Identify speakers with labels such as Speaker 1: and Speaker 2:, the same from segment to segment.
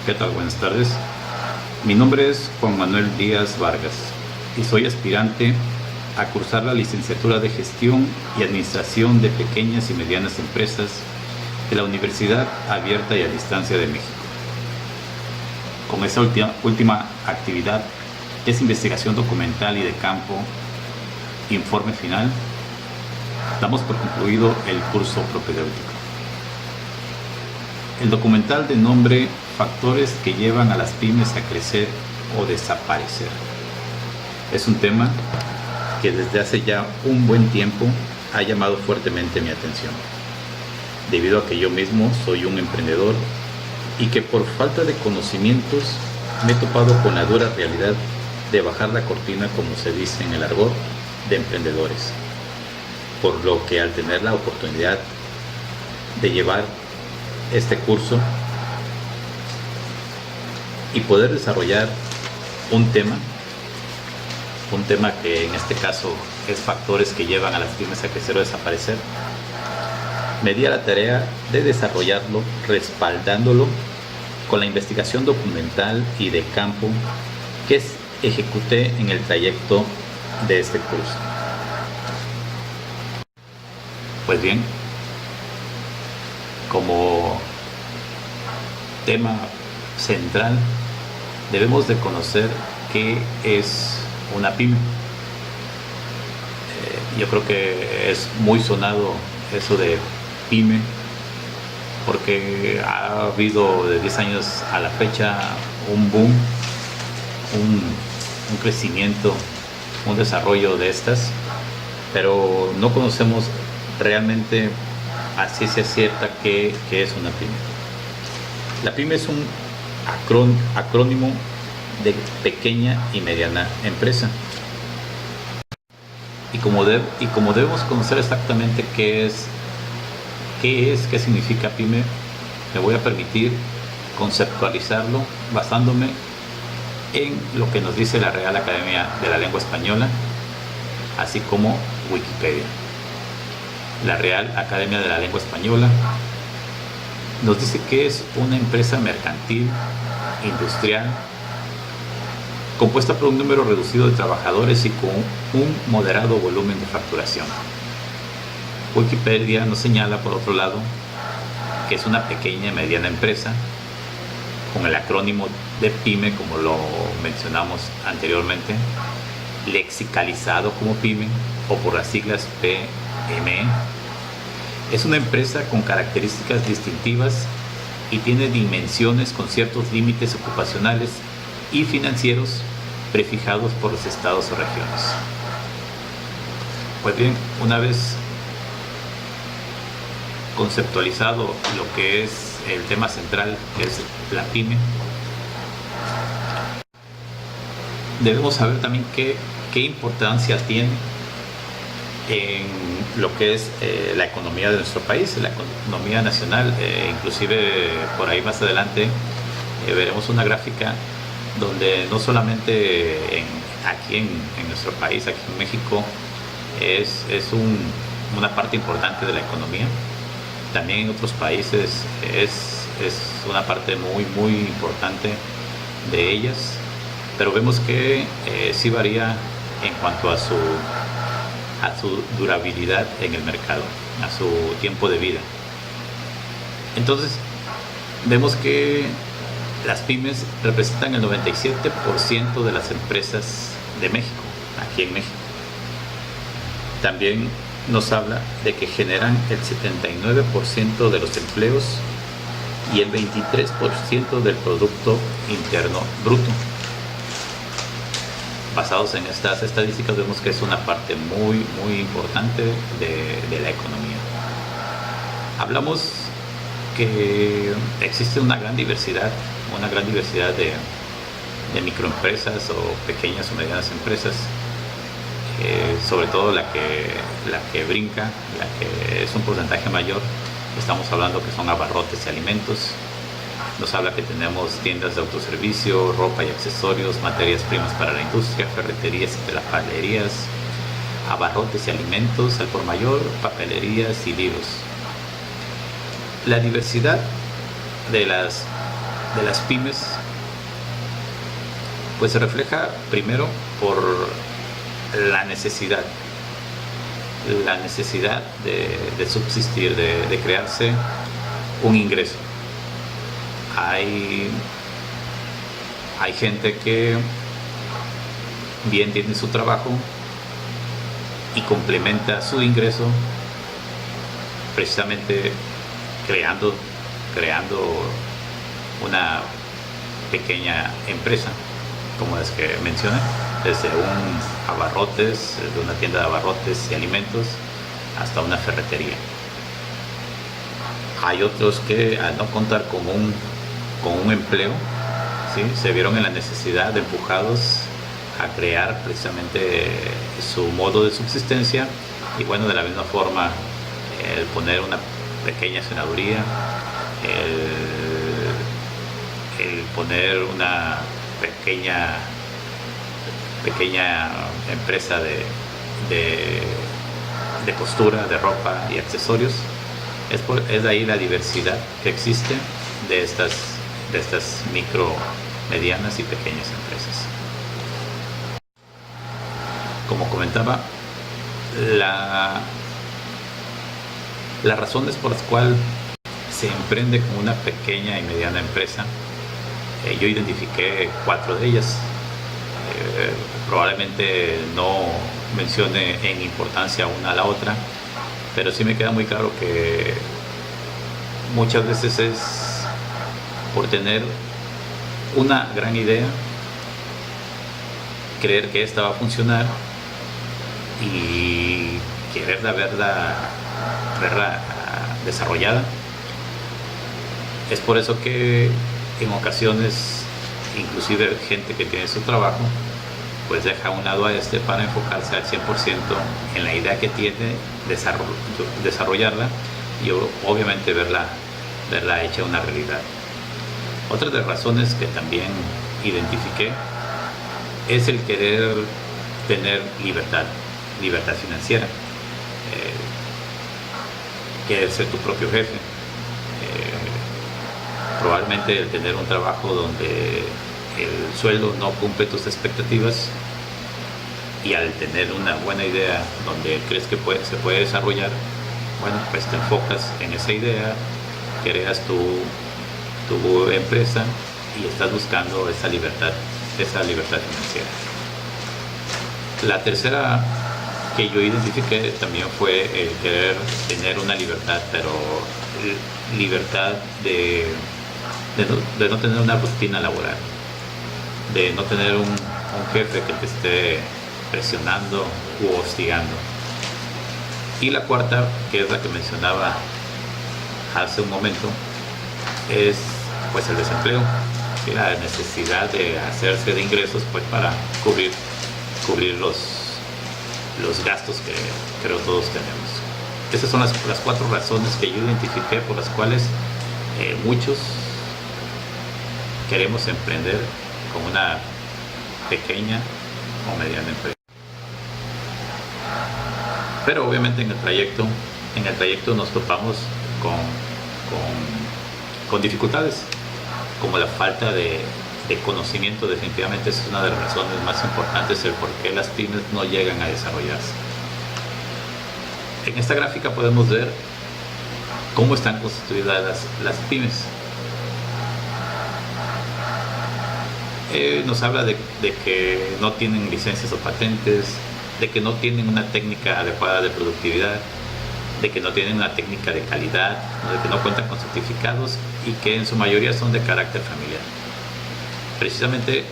Speaker 1: ¿Qué tal? Buenas tardes. Mi nombre es Juan Manuel Díaz Vargas y soy aspirante a cursar la licenciatura de Gestión y Administración de Pequeñas y Medianas Empresas de la Universidad Abierta y a Distancia de México. Con esta última actividad, que es investigación documental y de campo, informe final, damos por concluido el curso propedéutico. El documental de nombre Factores que llevan a las pymes a crecer o desaparecer es un tema que desde hace ya un buen tiempo ha llamado fuertemente mi atención, debido a que yo mismo soy un emprendedor y que por falta de conocimientos me he topado con la dura realidad de bajar la cortina, como se dice en el argot, de emprendedores, por lo que al tener la oportunidad de llevar este curso y poder desarrollar un tema que en este caso es factores que llevan a las pymes a crecer o desaparecer, me di a la tarea de desarrollarlo respaldándolo con la investigación documental y de campo que ejecuté en el trayecto de este curso. Pues bien, como tema central debemos de conocer qué es una pyme. Yo creo que es muy sonado eso de pyme porque ha habido de 10 años a la fecha un boom, un crecimiento, un desarrollo de estas, pero no conocemos realmente a ciencia cierta qué es una pyme. La pyme es un acrónimo de pequeña y mediana empresa. Y como debemos conocer exactamente qué significa pyme, me voy a permitir conceptualizarlo basándome en lo que nos dice la Real Academia de la Lengua Española, así como Wikipedia. La Real Academia de la Lengua Española nos dice que es una empresa mercantil, industrial, compuesta por un número reducido de trabajadores y con un moderado volumen de facturación. Wikipedia nos señala, por otro lado, que es una pequeña y mediana empresa, con el acrónimo de PYME, como lo mencionamos anteriormente, lexicalizado como PYME o por las siglas PME. Es una empresa con características distintivas y tiene dimensiones con ciertos límites ocupacionales y financieros prefijados por los estados o regiones. Pues bien, una vez conceptualizado lo que es el tema central, que es la pyme, debemos saber también qué importancia tiene en lo que es la economía de nuestro país, la economía nacional. Inclusive por ahí más adelante veremos una gráfica donde no solamente aquí en nuestro país, aquí en México, es una parte importante de la economía, también en otros países es una parte muy importante de ellas, pero vemos que sí varía en cuanto a su durabilidad en el mercado, a su tiempo de vida. Entonces vemos que las pymes representan el 97% de las empresas de México, aquí en México. También nos habla de que generan el 79% de los empleos y el 23% del Producto Interno Bruto. Basados en estas estadísticas vemos que es una parte muy importante de la economía. Hablamos que existe una gran diversidad de microempresas o pequeñas o medianas empresas, sobre todo la que brinca, la que es un porcentaje mayor. Estamos hablando que son abarrotes y alimentos. Nos habla que tenemos tiendas de autoservicio, ropa y accesorios, materias primas para la industria, ferreterías y papelerías, abarrotes y alimentos al por mayor, papelerías y libros. La diversidad de las de las pymes pues se refleja primero por la necesidad de subsistir, de crearse un ingreso. Hay gente que bien tiene su trabajo y complementa su ingreso precisamente creando una pequeña empresa, como las que mencioné, desde de una tienda de abarrotes y alimentos hasta una ferretería. Hay otros que al no contar con un empleo, ¿sí?, se vieron en la necesidad de empujados a crear precisamente su modo de subsistencia, y bueno, de la misma forma el poner una pequeña cenaduría, el poner una pequeña empresa de costura, de ropa y accesorios. Es de ahí la diversidad que existe de estas micro, medianas y pequeñas empresas. Como comentaba, las razones por las cuales se emprende con una pequeña y mediana empresa, yo identifiqué 4 de ellas. Probablemente no mencione en importancia una a la otra, pero sí me queda muy claro que muchas veces es por tener una gran idea, creer que esta va a funcionar y quererla verla desarrollada. Es por eso que en ocasiones, inclusive gente que tiene su trabajo, pues deja a un lado a para enfocarse al 100% en la idea que tiene, desarrollarla y obviamente verla hecha una realidad. Otra de las razones que también identifiqué es el querer tener libertad financiera, querer ser tu propio jefe, probablemente el tener un trabajo donde el sueldo no cumple tus expectativas, y al tener una buena idea donde crees que se puede desarrollar, bueno, pues te enfocas en esa idea, creas tu empresa y estás buscando esa libertad financiera. La tercera que yo identifiqué también fue el querer tener una libertad, pero libertad de no tener una rutina laboral, de no tener un jefe que te esté presionando u hostigando. Y la cuarta, que es la que mencionaba hace un momento, es pues el desempleo y la necesidad de hacerse de ingresos pues para cubrir los gastos que creo todos tenemos. Esas son las 4 razones que yo identifiqué por las cuales muchos queremos emprender con una pequeña o mediana empresa. Pero obviamente en el trayecto nos topamos con dificultades, como la falta de conocimiento. Definitivamente es una de las razones más importantes el por qué las pymes no llegan a desarrollarse. En esta gráfica podemos ver cómo están constituidas las pymes. Nos habla de que no tienen licencias o patentes, de que no tienen una técnica adecuada de productividad, de que no tienen una técnica de calidad, de que no cuentan con certificados y que en su mayoría son de carácter familiar. Precisamente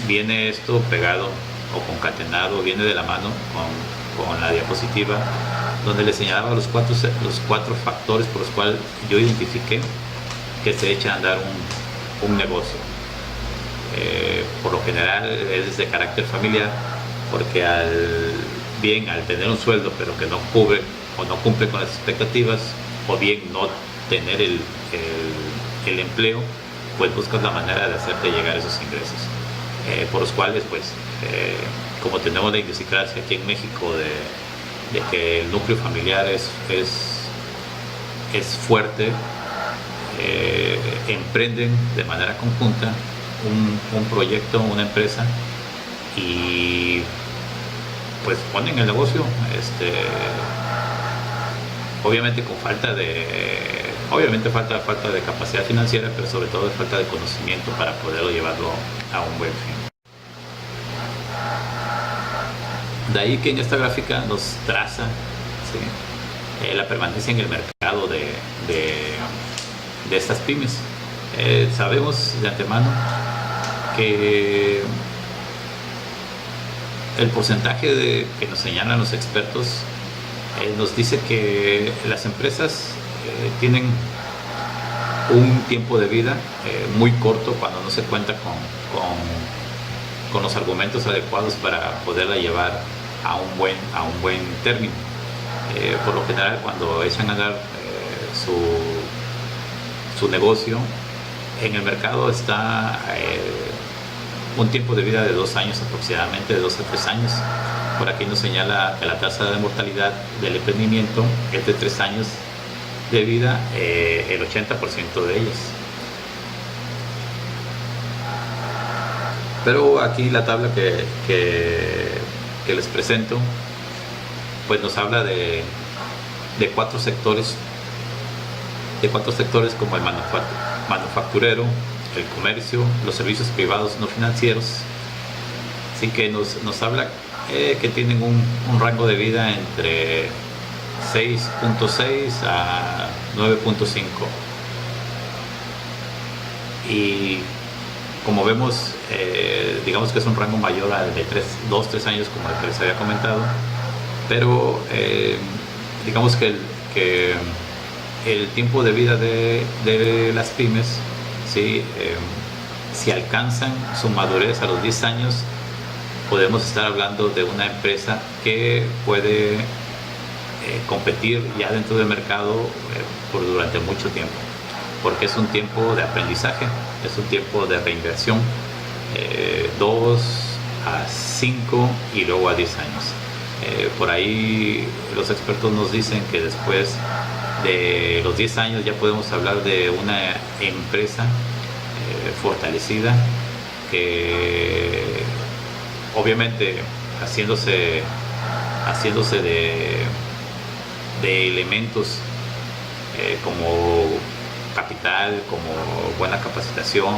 Speaker 1: viene esto pegado o concatenado, viene de la mano con la diapositiva donde les señalaba los cuatro factores por los cuales yo identifiqué que se echa a andar un negocio. Por lo general es de carácter familiar, porque al tener un sueldo pero que no cubre o no cumple con las expectativas, o bien no tener el empleo, pues buscas la manera de hacerte llegar esos ingresos, por los cuales pues como tenemos la idiosincrasia aquí en México de que el núcleo familiar es fuerte, emprenden de manera conjunta un proyecto, una empresa, y pues ponen el negocio, obviamente con falta de capacidad financiera, pero sobre todo de falta de conocimiento para poderlo llevarlo a un buen fin. De ahí que en esta gráfica nos traza, ¿sí?, la permanencia en el mercado de estas pymes. Sabemos de antemano que el porcentaje que nos señalan los expertos nos dice que las empresas tienen un tiempo de vida muy corto cuando no se cuenta con los argumentos adecuados para poderla llevar a un buen término. Por lo general, cuando echan a andar su negocio, en el mercado está un tiempo de vida de 2 años aproximadamente, de 2 a 3 años. Por aquí nos señala que la tasa de mortalidad del emprendimiento es de 3 años de vida, el 80% de ellas. Pero aquí la tabla que les presento pues nos habla de 4 sectores, como el manufacturero, el comercio, los servicios privados no financieros. Así que nos habla que tienen un rango de vida entre 6.6 a 9.5, y como vemos, digamos que es un rango mayor al de 2-3 años, como el que les había comentado, pero digamos que el tiempo de vida de las pymes, ¿sí?, si alcanzan su madurez a los 10 años, podemos estar hablando de una empresa que puede competir ya dentro del mercado durante mucho tiempo, porque es un tiempo de aprendizaje, es un tiempo de reinversión, 2 a 5 y luego a 10 años. Por ahí los expertos nos dicen que después de los 10 años ya podemos hablar de una empresa fortalecida, que obviamente haciéndose de elementos como capital, como buena capacitación,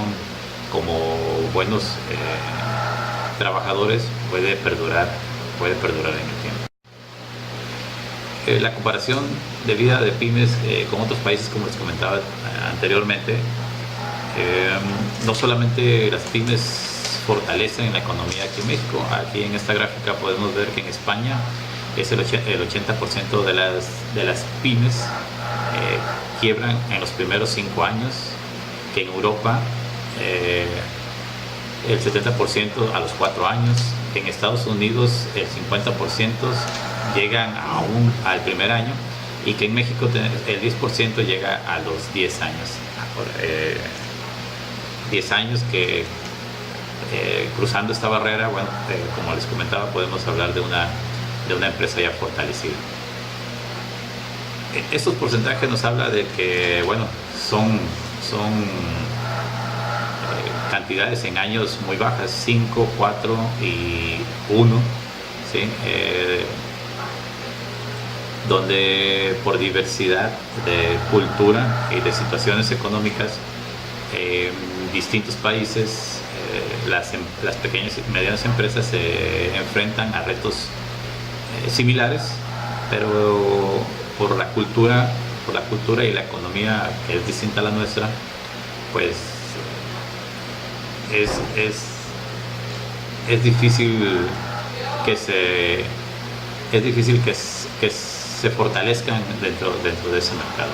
Speaker 1: como buenos trabajadores, puede perdurar en el tiempo. La comparación de vida de pymes con otros países, como les comentaba anteriormente, no solamente las pymes fortalecen la economía aquí en México. Aquí en esta gráfica podemos ver que en España es el 80% de las pymes quiebran en los primeros 5 años, que en Europa el 70% a los 4 años, que en Estados Unidos el 50% llegan al primer año, y que en México el 10% llega a los 10 años. 10 años que cruzando esta barrera, bueno, como les comentaba, podemos hablar de una empresa ya fortalecida. Estos porcentajes nos habla de que, bueno, son cantidades en años muy bajas, 5, 4 y 1, ¿sí? Donde por diversidad de cultura y de situaciones económicas en distintos países, las pequeñas y medianas empresas se enfrentan a retos similares, pero por la cultura y la economía que es distinta a la nuestra, pues es difícil que se fortalezcan dentro de ese mercado.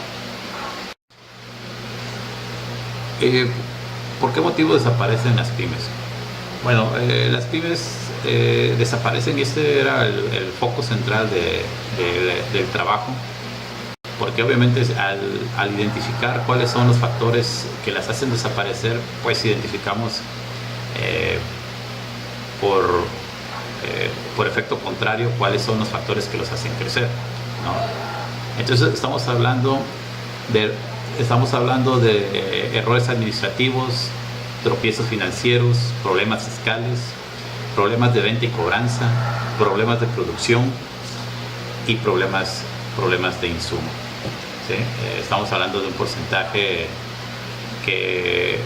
Speaker 1: ¿Por qué motivo desaparecen las pymes? Bueno, las pymes desaparecen, y este era el foco central del trabajo, porque obviamente al identificar cuáles son los factores que las hacen desaparecer, pues identificamos por efecto contrario cuáles son los factores que los hacen crecer, ¿no? Entonces estamos hablando de estamos hablando de errores administrativos, tropiezos financieros, problemas fiscales, problemas de venta y cobranza, problemas de producción y problemas de insumo. ¿Sí? Estamos hablando de un porcentaje que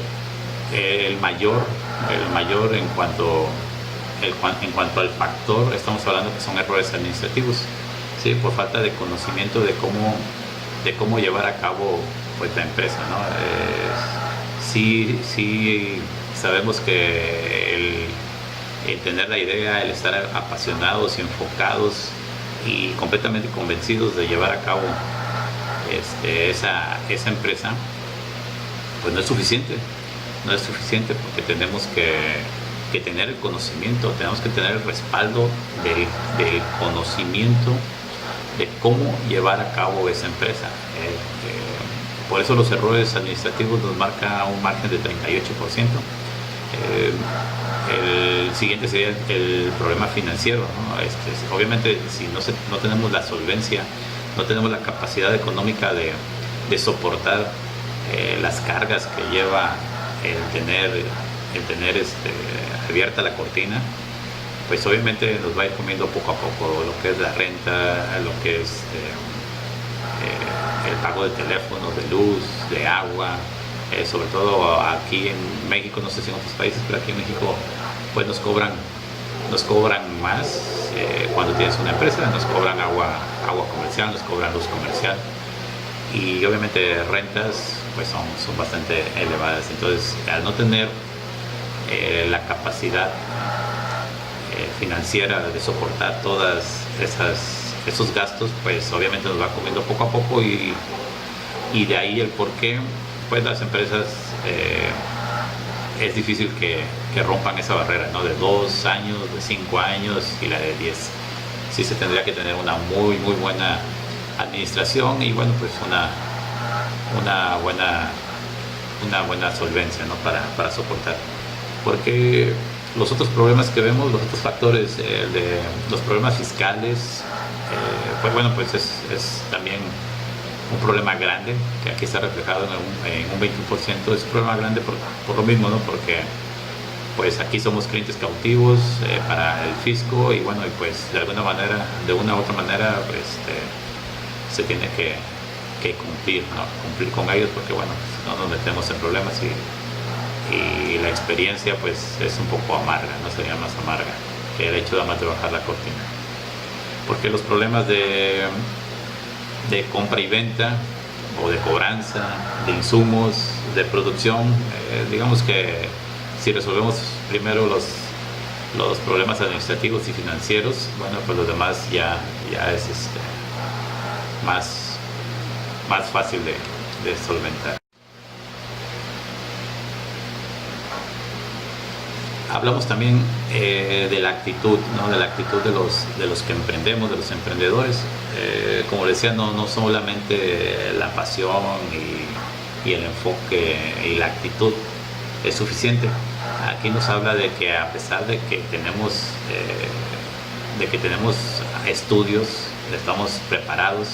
Speaker 1: el mayor en cuanto al factor, estamos hablando que son errores administrativos, ¿sí? Por falta de conocimiento de cómo llevar a cabo pues la empresa, ¿no? Sí sabemos que el tener la idea, el estar apasionados y enfocados y completamente convencidos de llevar a cabo esa empresa, pues no es suficiente porque tenemos que tener el conocimiento, tenemos que tener el respaldo del conocimiento de cómo llevar a cabo esa empresa. Por eso los errores administrativos nos marca un margen de 38%. El siguiente sería el problema financiero, ¿no? Obviamente si no tenemos la solvencia, no tenemos la capacidad económica de soportar las cargas que lleva el tener abierta la cortina, pues obviamente nos va a ir comiendo poco a poco lo que es la renta, lo que es el pago de teléfono, de luz, de agua, sobre todo aquí en México, no sé si en otros países, pero aquí en México pues nos cobran más cuando tienes una empresa, nos cobran agua comercial, nos cobran luz comercial y obviamente rentas pues son bastante elevadas. Entonces, al no tener la capacidad financiera de soportar todas esos gastos, pues obviamente nos va comiendo poco a poco y de ahí el por qué pues las empresas es difícil que rompan esa barrera, ¿no? De 2 años, de 5 años y la de 10. Sí se tendría que tener una muy buena administración y bueno, pues una buena solvencia, ¿no? para soportar, porque los otros problemas que vemos, los otros factores de los problemas fiscales, pues bueno, pues es también un problema grande que aquí está reflejado en un 21%. Es un problema grande por lo mismo, ¿no? Porque pues aquí somos clientes cautivos para el fisco y bueno, y pues de una u otra manera pues, se tiene que cumplir, ¿no? Cumplir con ellos, porque bueno, si no nos metemos en problemas y la experiencia pues es un poco amarga, no sería más amarga que el hecho de más de bajar la cortina, porque los problemas de compra y venta o de cobranza, de insumos, de producción, digamos que si resolvemos primero los problemas administrativos y financieros, bueno, pues los demás ya es más fácil de solventar. Hablamos también de la actitud, ¿no? De la actitud de los que emprendemos, de los emprendedores. Como decía, no solamente la pasión y el enfoque y la actitud es suficiente. Aquí nos habla de que a pesar de que tenemos estudios, estamos preparados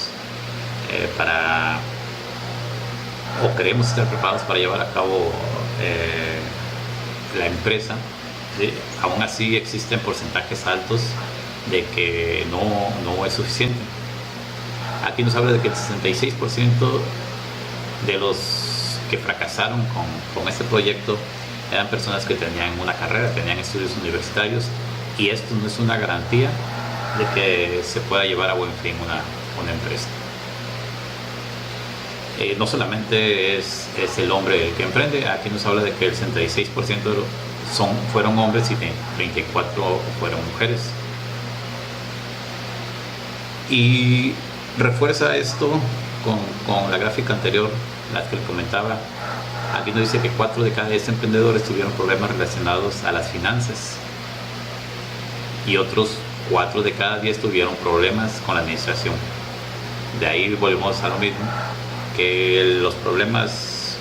Speaker 1: o queremos estar preparados para llevar a cabo la empresa, ¿sí? Aún así existen porcentajes altos de que no es suficiente. Aquí nos habla de que el 66% de los que fracasaron con este proyecto eran personas que tenían una carrera, tenían estudios universitarios, y esto no es una garantía de que se pueda llevar a buen fin una empresa. No solamente es el hombre el que emprende, aquí nos habla de que el 66% fueron hombres y 34% fueron mujeres. Y refuerza esto con la gráfica anterior, la que le comentaba. Aquí nos dice que 4 de cada 10 emprendedores tuvieron problemas relacionados a las finanzas y otros 4 de cada 10 tuvieron problemas con la administración. De ahí volvemos a lo mismo, que los problemas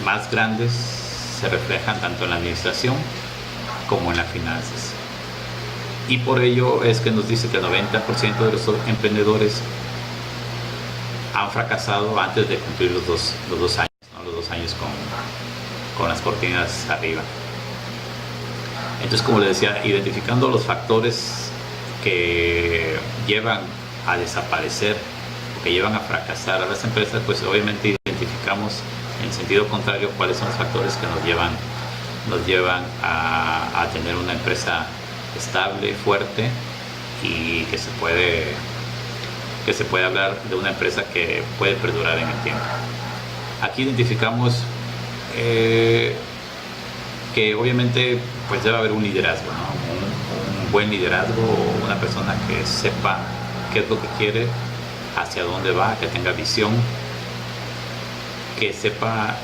Speaker 1: más grandes se reflejan tanto en la administración como en las finanzas. Y por ello es que nos dice que el 90% de los emprendedores han fracasado antes de cumplir los 2 años, ¿no? Los 2 años con las cortinas arriba. Entonces, como les decía, identificando los factores que llevan a desaparecer o que llevan a fracasar a las empresas, pues obviamente identificamos en sentido contrario cuáles son los factores que nos llevan a tener una empresa estable, fuerte, y que se puede hablar de una empresa que puede perdurar en el tiempo. Aquí identificamos que obviamente pues debe haber un liderazgo, ¿no? Un buen liderazgo, una persona que sepa qué es lo que quiere, hacia dónde va, que tenga visión, que sepa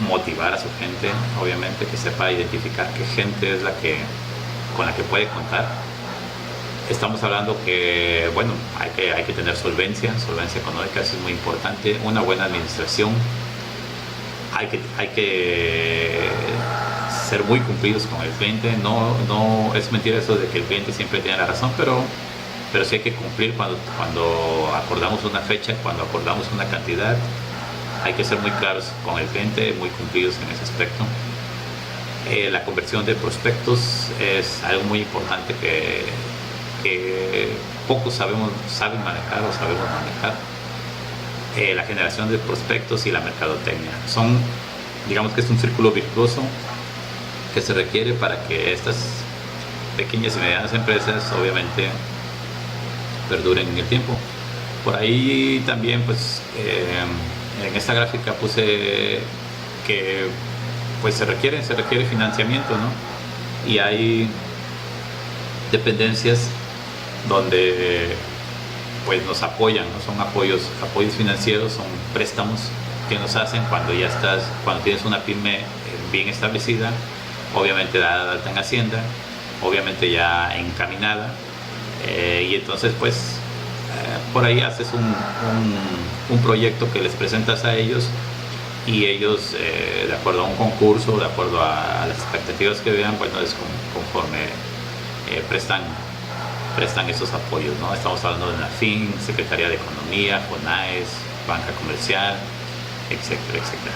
Speaker 1: motivar a su gente, obviamente, que sepa identificar qué gente es con la que puede contar. Estamos hablando que, bueno, hay que tener solvencia económica, eso es muy importante, una buena administración, hay que ser muy cumplidos con el cliente. No es mentira eso de que el cliente siempre tiene la razón, pero sí hay que cumplir cuando acordamos una fecha, cuando acordamos una cantidad. Hay que ser muy claros con el cliente, muy cumplidos en ese aspecto. La conversión de prospectos es algo muy importante que pocos saben manejar o sabemos manejar. La generación de prospectos y la mercadotecnia digamos que es un círculo virtuoso que se requiere para que estas pequeñas y medianas empresas obviamente perduren en el tiempo. Por ahí también pues en esta gráfica puse que pues se requiere financiamiento, ¿no? Y hay dependencias donde pues nos apoyan, ¿no? Son apoyos financieros, son préstamos que nos hacen cuando tienes una pyme bien establecida, obviamente dada de alta en Hacienda, obviamente ya encaminada, y entonces pues por ahí haces un proyecto que les presentas a ellos, y ellos de acuerdo a un concurso, de acuerdo a las expectativas que vean, bueno, es conforme prestan esos apoyos, ¿no? Estamos hablando de NAFIN, Secretaría de Economía, FONAES, Banca Comercial, etcétera, etcétera.